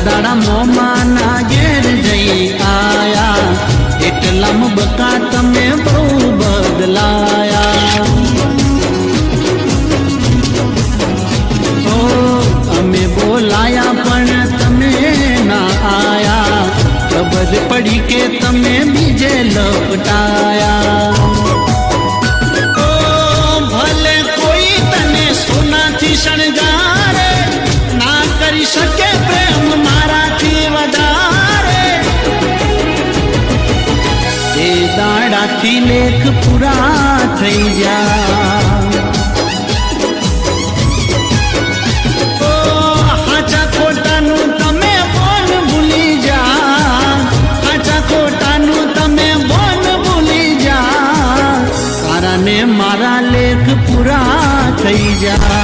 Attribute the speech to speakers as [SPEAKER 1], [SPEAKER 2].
[SPEAKER 1] દાડા મોમાના ઘેર જઈ આયા, એટલામ બકા તમે બહુ બદલાયા. ઓ અમે બોલાયા પણ તમે ના આયા, ખબર પડી કે તમે બીજે લપટાયા. ભલે કોઈ તને સોનાથી શણગારે, ના કરી શકે પ્રેમ મારાથી વધારે. એ દાડાથી લેખ પૂરા થઈ ગયા. હાચા ખોટાનું તમે બોલ ભૂલી જા, હાચા ખોટાનું તમે બોલ ભૂલી જા. તારા ને મારા લેખ પૂરા થઈ જા.